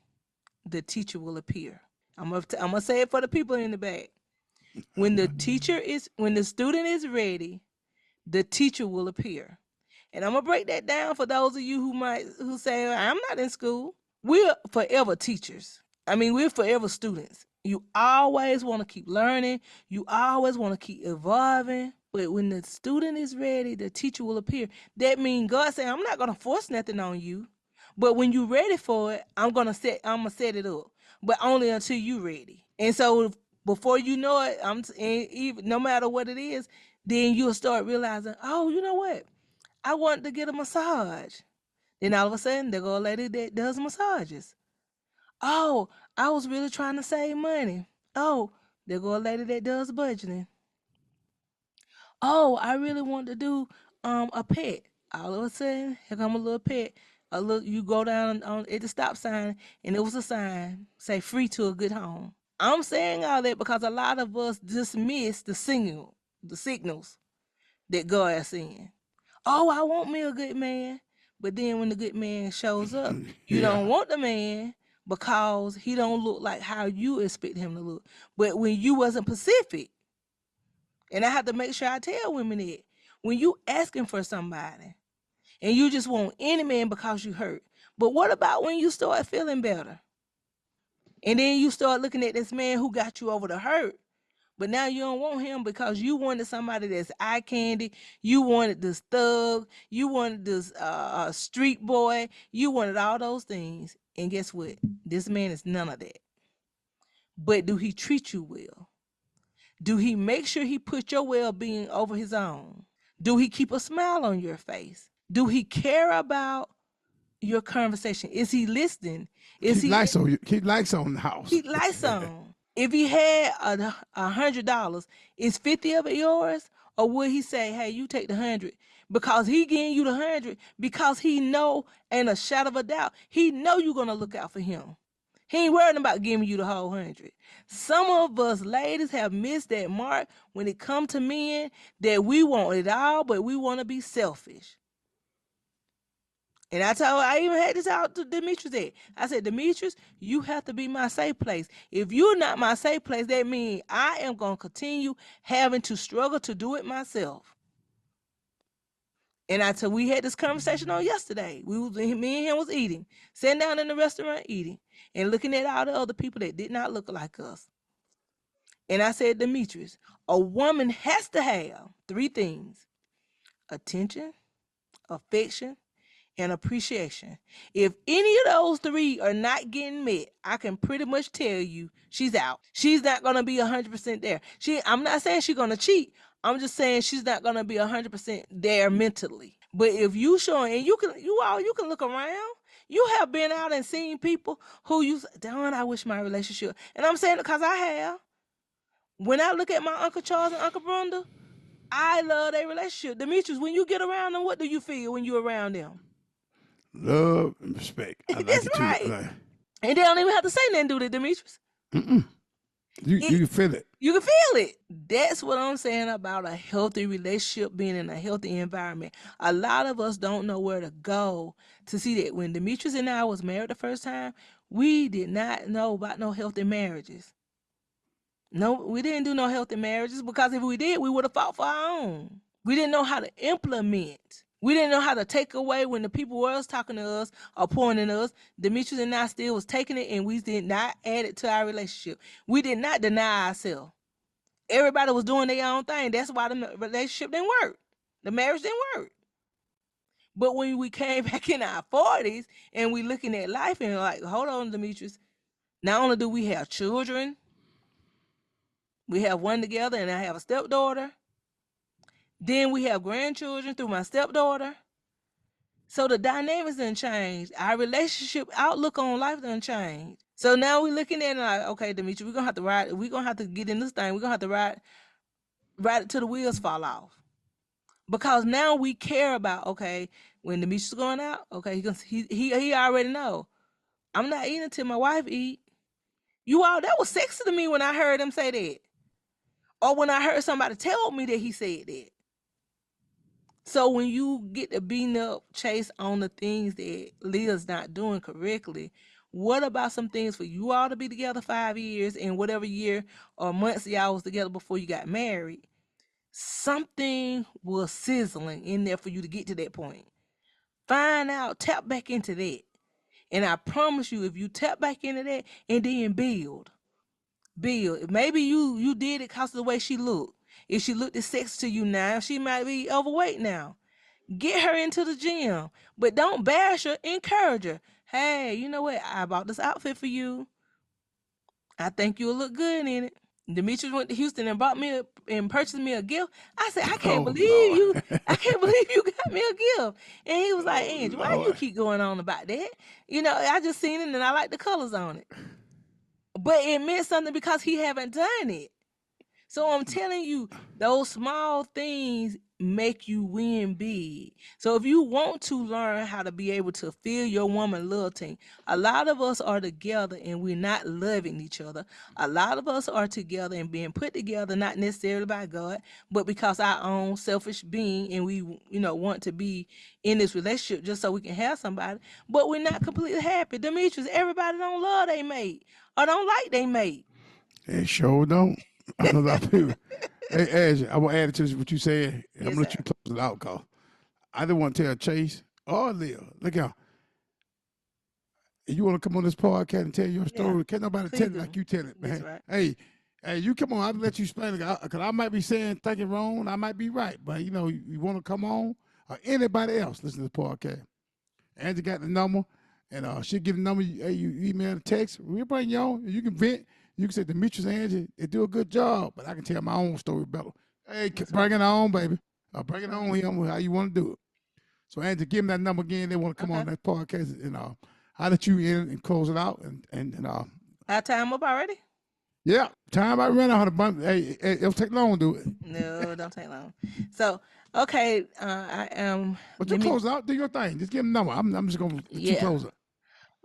the teacher will appear." I'm gonna say it for the people in the back. When the student is ready, the teacher will appear. And I'm gonna break that down for those of you who say I'm not in school. We're forever teachers. I mean, we're forever students. You always want to keep learning. You always want to keep evolving. But when the student is ready, the teacher will appear. That means God saying, I'm not gonna force nothing on you. But when you're ready for it, I'm gonna set it up. But only until you are ready. And so before you know it, even no matter what it is, then you'll start realizing, oh, you know what? I want to get a massage. Then all of a sudden, there go a lady that does massages. Oh, I was really trying to save money. Oh, there go a lady that does budgeting. Oh, I really want to do a pet. All of a sudden, here come a little pet. A little, you go down on at the stop sign, and it was a sign say free to a good home. I'm saying all that because a lot of us dismiss the signals that God is seeing. Oh, I want me a good man. But then when the good man shows up, you Yeah. don't want the man because he don't look like how you expect him to look. But when you wasn't Pacific, and I have to make sure I tell women that when you asking for somebody and you just want any man because you hurt. But what about when you start feeling better? And then you start looking at this man who got you over the hurt. But now you don't want him because you wanted somebody that's eye candy. You wanted this thug. You wanted this street boy. You wanted all those things. And guess what? This man is none of that. But do he treat you well? Do he make sure he put your well-being over his own? Do he keep a smile on your face? Do he care about your conversation? Is he listening? Is Keep lights on you. Keep lights on the house. Keep lights on. If he had $100, is 50 of it yours? Or would he say, hey, you take the 100? Because he getting you the 100 because he know, ain't a shadow of a doubt, he know you're going to look out for him. He ain't worrying about giving you the whole 100. Some of us ladies have missed that mark when it come to men, that we want it all, but we want to be selfish. And I even had this out to Demetrius. I said, Demetrius, you have to be my safe place. If you're not my safe place, that means I am going to continue having to struggle to do it myself. And we had this conversation on yesterday. Me and him was eating, sitting down in the restaurant eating, and looking at all the other people that did not look like us. And I said, Demetrius, a woman has to have 3 things: attention, affection, and appreciation. If any of those 3 are not getting met, I can pretty much tell you she's out. She's not going to be 100% there. I'm not saying she's going to cheat. I'm just saying she's not going to be 100% there mentally. But if you showing, and you can look around. You have been out and seen people who you, darn, I wish my relationship. And I'm saying it because I have. When I look at my Uncle Charles and Uncle Brenda, I love their relationship. Demetrius, when you get around them, what do you feel when you're around them? Love and respect. I like That's it too. right. And they don't even have to say nothing, do they, Demetrius? You can feel it. You can feel it. That's what I'm saying about a healthy relationship, being in a healthy environment. A lot of us don't know where to go to see that. When Demetrius and I was married the first time, we did not know about no healthy marriages. No, we didn't do no healthy marriages, because if we did, we would have fought for our own. We didn't know how to implement. We didn't know how to take away when the people was talking to us or pointing at us. Demetrius and I still was taking it, and we did not add it to our relationship. We did not deny ourselves. Everybody was doing their own thing. That's why the relationship didn't work. The marriage didn't work. But when we came back in our 40s and we looking at life and like, hold on, Demetrius, not only do we have children, we have one together, and I have a stepdaughter. Then we have grandchildren through my stepdaughter. So the dynamics done changed. Our relationship outlook on life done changed. So now we're looking at it like, okay, Demetrius, we're gonna have to ride. We're gonna have to get in this thing. We're gonna have to ride it till the wheels fall off. Because now we care about, okay, when Demetrius is going out, okay, he already know. I'm not eating until my wife eat. You all, that was sexy to me when I heard him say that. Or when I heard somebody tell me that he said that. So when you get to beating up Chase on the things that Leah's not doing correctly, what about some things for you all to be together 5 years, and whatever year or months y'all was together before you got married? Something was sizzling in there for you to get to that point. Find out, tap back into that. And I promise you, if you tap back into that and then build. Maybe you did it because of the way she looked. If she looked as sexy to you now, she might be overweight now. Get her into the gym, but don't bash her, encourage her. Hey, you know what? I bought this outfit for you. I think you'll look good in it. Demetrius went to Houston and purchased me a gift. I said, I can't believe you. I can't believe you got me a gift. And he was like, Angie, why do you keep going on about that? You know, I just seen it and I like the colors on it. But it meant something because he haven't done it. So I'm telling you, those small things make you win big. So if you want to learn how to be able to feel your woman loyalty, a lot of us are together and we're not loving each other. A lot of us are together and being put together, not necessarily by God, but because our own selfish being, and we, want to be in this relationship just so we can have somebody, but we're not completely happy. Demetrius, everybody don't love their mate or don't like their mate. They sure don't. I know a lot of people. Hey, Ash, I will add it to what you said. I'm going to let you close it out, because I didn't want to tell Chase or Leah, look out. and you want to come on this podcast and tell your story, Yeah, can't nobody please tell it do. like you tell it, That's man. right. Hey, you come on. I'll let you explain it because I might be thinking wrong. I might be right, but you want to come on or anybody else listen to the podcast. Angie got the number, and she'll give the number. Hey, you email the text. We'll bring you on. You can vent. You can say Demetrius and Angie, they do a good job, but I can tell my own story better. Hey, That's bring right. it on, baby. Bring it on him how you want to do it. So Angie, give them that number again. They want to come Okay. on that podcast, and I'll let you in and close it out. And Our time up already? yeah, time I ran out of bump. Hey, it'll take long to do it. No, don't take long. So, okay, I am. But you Let me. close it out. Do your thing. Just give them the number. I'm just gonna let you Yeah. close it.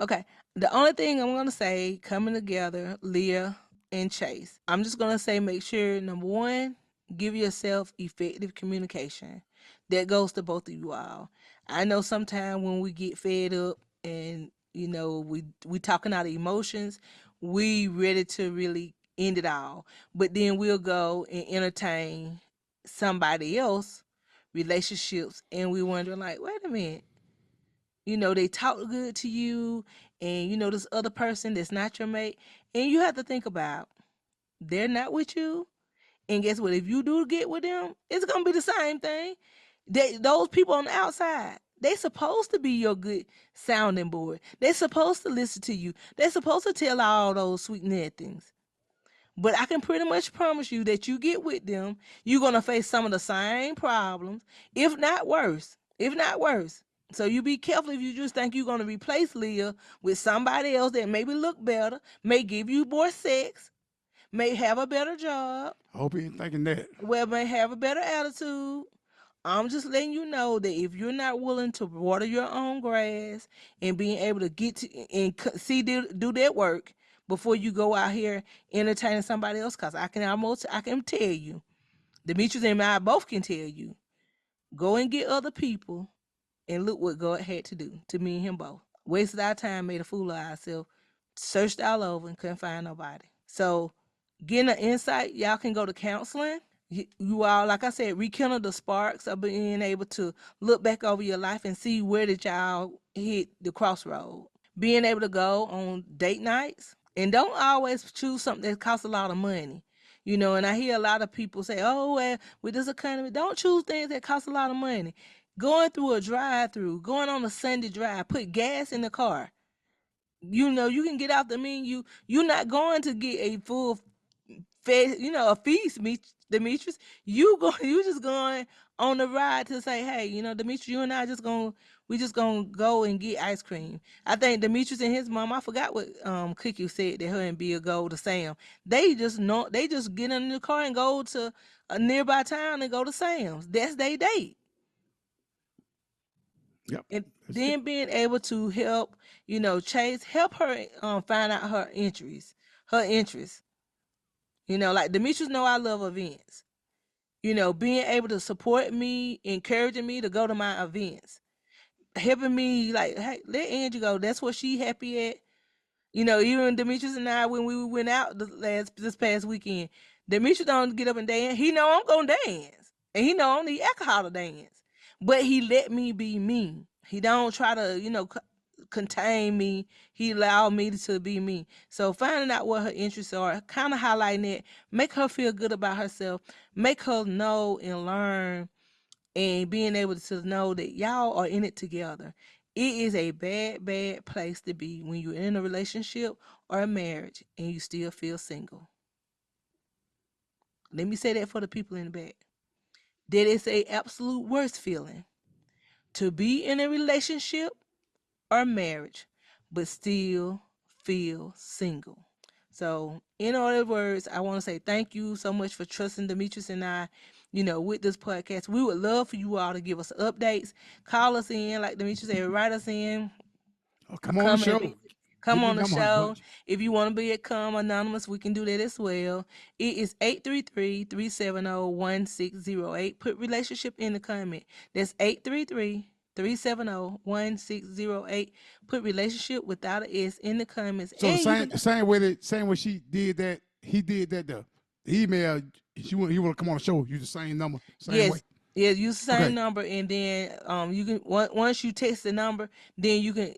Okay. The only thing I'm gonna say, coming together, Leah and Chase. I'm just gonna say, make sure number one, give yourself effective communication. That goes to both of you all. I know sometimes when we get fed up and we talking out of emotions, we ready to really end it all. But then we'll go and entertain somebody else relationships, and we wonder like, wait a minute, they talk good to you, and this other person that's not your mate, and you have to think about, they're not with you, and guess what, if you do get with them, it's gonna be the same thing. Those people on the outside, they supposed to be your good sounding board. They're supposed to listen to you. They're supposed to tell all those sweet nothings. But I can pretty much promise you that you get with them, you're gonna face some of the same problems, if not worse. If not worse. So you be careful if you just think you're gonna replace Leah with somebody else that maybe look better, may give you more sex, may have a better job, I hope you ain't thinking that. well, may have a better attitude. I'm just letting you know that if you're not willing to water your own grass and being able to get to and see do that work before you go out here entertaining somebody else, because I can tell you, Demetrius and I both can tell you, go and get other people and look what God had to do to me and him both. Wasted our time, made a fool of ourselves, searched all over and couldn't find nobody. So getting an insight, y'all can go to counseling. You all, like I said, rekindle the sparks of being able to look back over your life and see where did y'all hit the crossroad. Being able to go on date nights, and don't always choose something that costs a lot of money. And I hear a lot of people say, oh, well, with this economy, don't choose things that cost a lot of money. Going through a drive-through, going on a Sunday drive, put gas in the car. You can get out the menu. You're not going to get a full a feast, Demetrius. You just going on the ride to say, hey, Demetrius, you and I just gonna go and get ice cream. I think Demetrius and his mom, I forgot what Cookie said that her and Bill go to Sam. They just get in the car and go to a nearby town and go to Sam's. That's their date. Yep. And That's it. then being able to help, Chase, help her find out her interests. Like Demetrius know I love events. Being able to support me, encouraging me to go to my events, helping me like, hey, let Angie go. That's what she happy at. Even Demetrius and I, when we went out this past weekend, Demetrius don't get up and dance. He know I'm gonna dance, and he know I don't need alcohol to dance. But he let me be me. He don't try to, contain me. He allowed me to be me. So finding out what her interests are, kind of highlighting it, make her feel good about herself, make her know and learn, and being able to know that y'all are in it together. It is a bad, bad place to be when you're in a relationship or a marriage and you still feel single. Let me say that for the people in the back. That is a absolute worst feeling, to be in a relationship or marriage but still feel single. So, in other words, I want to say thank you so much for trusting Demetrius and I, with this podcast. We would love for you all to give us updates, call us in, like Demetrius said, write us in, Oh, come on the come and show. visit. Come Give me on the the number, Honey show. Bunch. If you want to become anonymous, we can do that as well. It is 833-370-1608. Put relationship in the comment. That's 833-370-1608. Put relationship without an S in the comments. So the And you same can, same way she did that, he did that. The email he want to come on the show. Use the same number, same way. yes, use the same Okay. number, and then you can once you text the number, then you can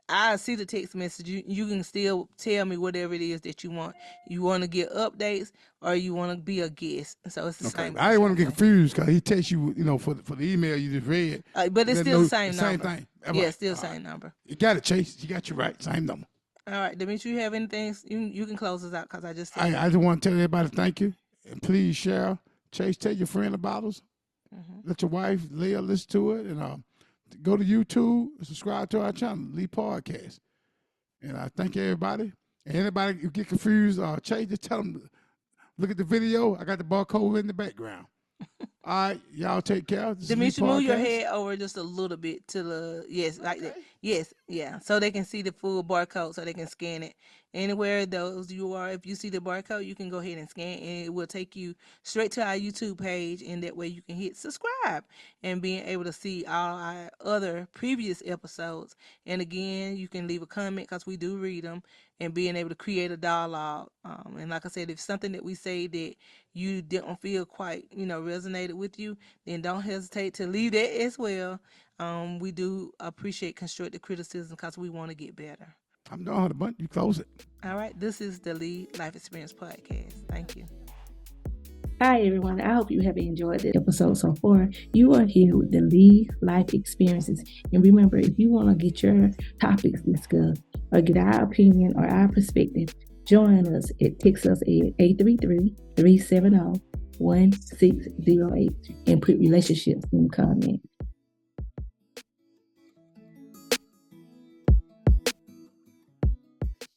I see the text message. You can still tell me whatever it is that you want. You want to get updates or you want to be a guest. So it's the Okay, same. I didn't want to get confused because he texts you, for the email you just read. But it's still the same number. Same thing. Yeah, Right. still the same number. You got it, Chase. You got you right. Same number. All right, Demetri, you have anything? You can close us out because I just said. I just want to tell everybody thank you. And please share. Chase, tell your friend about us. Let your wife, Leah, listen to it. And go to YouTube, subscribe to our channel, Lee Podcast. And I thank everybody. And anybody who get confused, Chase, just tell them, look at the video. I got the barcode in the background. All right, y'all take care. Demetri, move your head over just a little bit to the, yes, like that. Yes, yeah. So they can see the full barcode so they can scan it. Anywhere those you are, if you see the barcode, you can go ahead and scan and it will take you straight to our YouTube page, and that way you can hit subscribe and being able to see all our other previous episodes. And again, you can leave a comment because we do read them, and being able to create a dialogue. And like I said, if something that we say that you didn't feel quite, resonated with you, then don't hesitate to leave that as well. We do appreciate constructive criticism because we want to get better. I'm done, but you close it. All right. This is the Lee Life Experience Podcast. Thank you. Hi, everyone. I hope you have enjoyed the episode so far. You are here with the Lee Life Experiences. And remember, if you want to get your topics discussed or get our opinion or our perspective, join us text us at 833-370-1608 and put relationships in the comments.